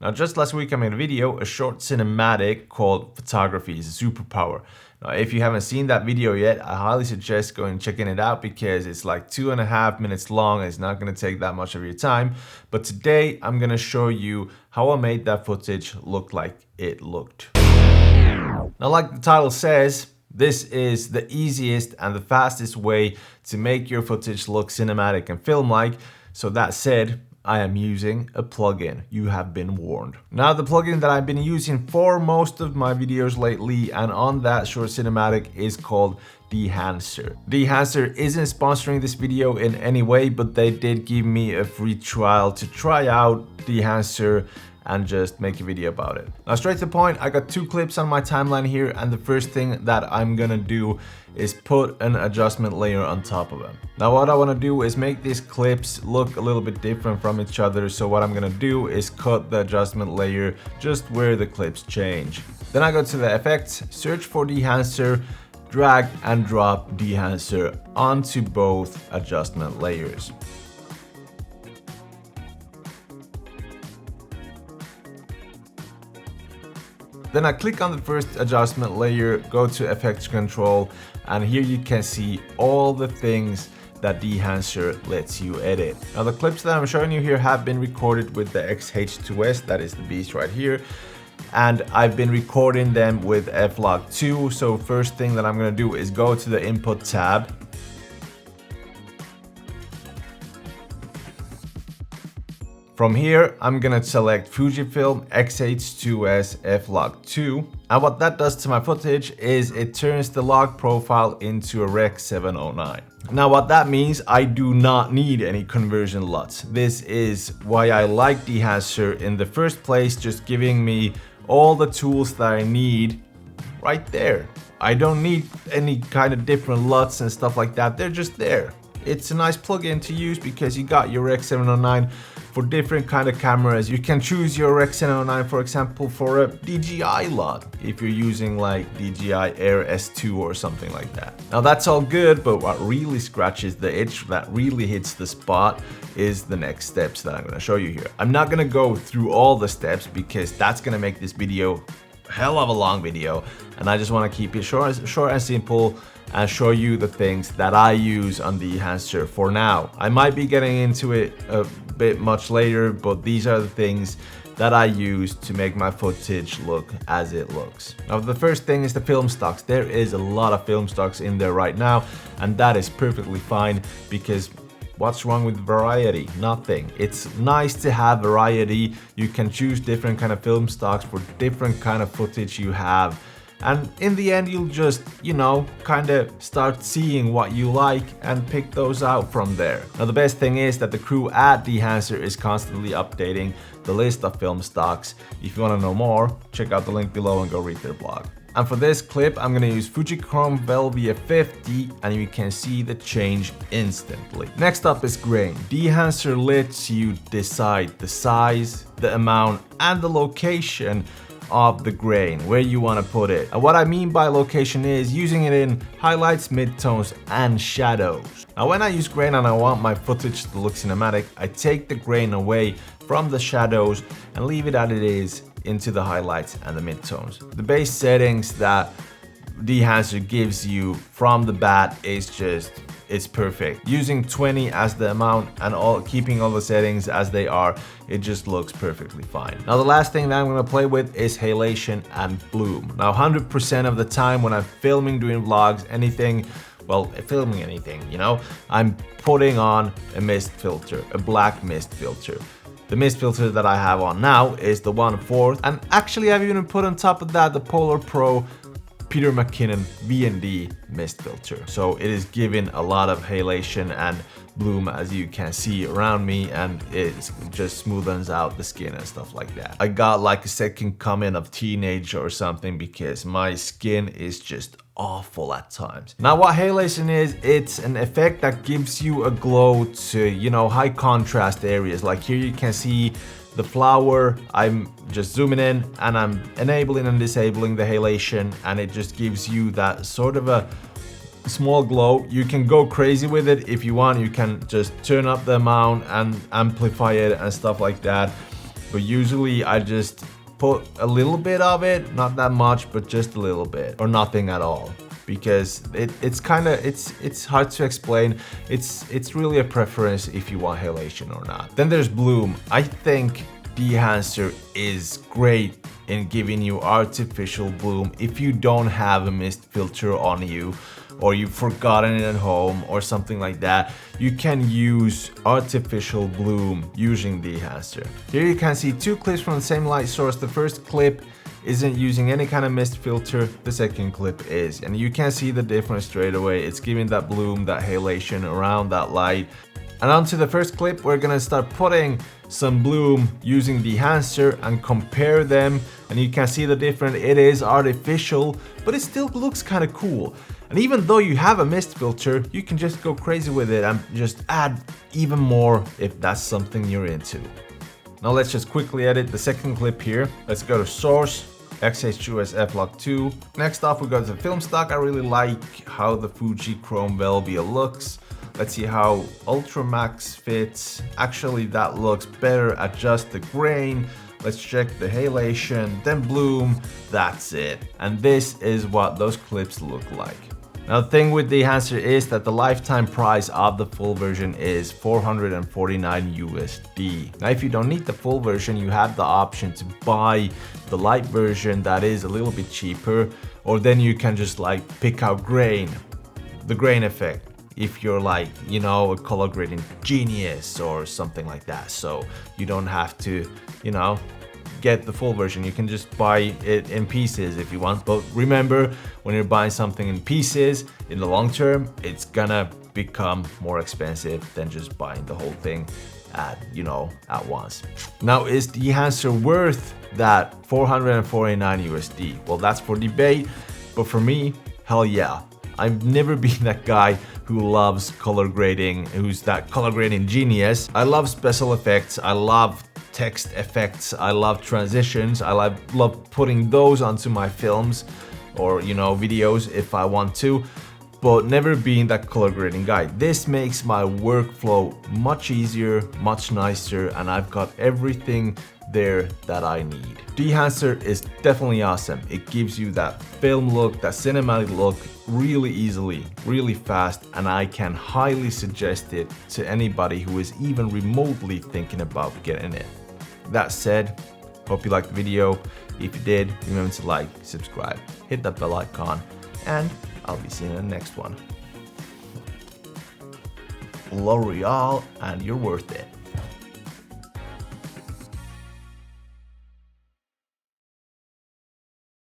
Now, just last week I made a video, a short cinematic called Photography is a Superpower. Now, if you haven't seen that video yet, I highly suggest going and checking it out because it's like 2.5 minutes long and it's not gonna take that much of your time. But today I'm gonna show you how I made that footage look like it looked. Now, like the title says, this is the easiest and the fastest way to make your footage look cinematic and film-like. So that said, I am using a plugin. You have been warned. Now, the plugin that I've been using for most of my videos lately and on that short cinematic is called Dehancer. Dehancer isn't sponsoring this video in any way, but they did give me a free trial to try out Dehancer and just make a video about it. Now, straight to the point, I got 2 clips on my timeline here, and the first thing that I'm gonna do is put an adjustment layer on top of them. Now, what I wanna do is make these clips look a little bit different from each other, so what I'm gonna do is cut the adjustment layer just where the clips change. Then I go to the effects, search for Dehancer, drag and drop Dehancer onto both adjustment layers. Then I click on the first adjustment layer, go to effects control, and here you can see all the things that Dehancer lets you edit. Now, the clips that I'm showing you here have been recorded with the X-H2S, that is the beast right here. And I've been recording them with F-Log2. So first thing that I'm gonna do is go to the input tab. From here, I'm gonna select Fujifilm X-H2S F-Log2. And what that does to my footage is it turns the log profile into a Rec 709. Now, what that means, I do not need any conversion LUTs. This is why I like Dehancer in the first place, just giving me all the tools that I need right there. I don't need any kind of different LUTs and stuff like that. They're just there. It's a nice plugin to use because you got your Rec 709 for different kind of cameras. You can choose your Rec 709, for example, for a DJI LUT if you're using like DJI Air S2 or something like that. Now, that's all good, but what really scratches the itch, that really hits the spot, is the next steps that I'm gonna show you here. I'm not gonna go through all the steps because that's gonna make this video hell of a long video, and I just want to keep it short and simple and show you the things that I use on the Dehancer for now. I might be getting into it a bit much later, but these are the things that I use to make my footage look as it looks. Now, the first thing is the film stocks. There is a lot of film stocks in there right now, and that is perfectly fine because what's wrong with variety? Nothing. It's nice to have variety. You can choose different kind of film stocks for different kind of footage you have. And in the end, you'll just, you know, kind of start seeing what you like and pick those out from there. Now, the best thing is that the crew at Dehancer is constantly updating the list of film stocks. If you want to know more, check out the link below and go read their blog. And for this clip, I'm gonna use Fujichrome Velvia 50, and you can see the change instantly. Next up is grain. Dehancer lets you decide the size, the amount, and the location of the grain, where you want to put it. And what I mean by location is using it in highlights, midtones, and shadows. Now, when I use grain and I want my footage to look cinematic, I take the grain away from the shadows and leave it as it is into the highlights and the midtones. The base settings that Dehancer gives you from the bat is just, it's perfect. Using 20 as the amount and keeping all the settings as they are, it just looks perfectly fine. Now, the last thing that I'm gonna play with is Halation and Bloom. Now, 100% of the time when I'm filming, doing vlogs, anything, well, filming anything, you know, I'm putting on a mist filter, a black mist filter. The mist filter that I have on now is the 1/4, and actually I've even put on top of that the Polar Pro Peter McKinnon V&D mist filter. So it is giving a lot of halation and bloom, as you can see around me, and it just smoothens out the skin and stuff like that. I got like a second coming of teenage or something because my skin is just awful at times. Now, what halation is, it's an effect that gives you a glow to, you know, high contrast areas. Like here you can see the flower. I'm just zooming in and I'm enabling and disabling the halation, and it just gives you that sort of a small glow. You can go crazy with it if you want. You can just turn up the amount and amplify it and stuff like that. but usually I just put a little bit of it, not that much, but just a little bit, or nothing at all, because it's hard to explain. It's really a preference if you want halation or not. Then there's bloom. I think de-enhancer is great in giving you artificial bloom if you don't have a mist filter on you, or you've forgotten it at home or something like that. You can use artificial bloom using de-enhancer. Here you can see two clips from the same light source. The first clip isn't using any kind of mist filter, the second clip is, and you can see the difference straight away. It's giving that bloom, that halation around that light. And onto the first clip, we're gonna start putting some bloom using the de-enhancer and compare them, and you can see the difference. It is artificial, but it still looks kind of cool. And even though you have a mist filter, you can just go crazy with it and just add even more if that's something you're into. Now let's just quickly edit the second clip here. Let's go to source, X-H2S F-Log 2. Next off we go to film stock. I really like how the Fuji Chrome Velvia looks. Let's see how Ultramax fits. Actually that looks better. Adjust the grain. Let's check the halation, then bloom. That's it. And this is what those clips look like. Now the thing with the enhancer is that the lifetime price of the full version is 449 USD. Now if you don't need the full version, you have the option to buy the light version that is a little bit cheaper, or then you can just like pick out grain, the grain effect, if you're like, you know, a color grading genius or something like that. So you don't have to, you know, get the full version. You can just buy it in pieces if you want. But remember, when you're buying something in pieces, in the long term, it's gonna become more expensive than just buying the whole thing at, you know, at once. Now, is the enhancer worth that 449 USD? Well, that's for debate, but for me, hell yeah. I've never been that guy who loves color grading, who's that color grading genius. I love special effects, I love text effects, I love transitions, I love putting those onto my films or, you know, videos if I want to, but never being that color grading guy. This makes my workflow much easier, much nicer, and I've got everything there that I need. De-enhancer is definitely awesome. It gives you that film look, that cinematic look really easily, really fast, and I can highly suggest it to anybody who is even remotely thinking about getting it. That said, hope you liked the video. If you did, remember to like, subscribe, hit that bell icon, and I'll be seeing you in the next one. L'Oreal, and you're worth it.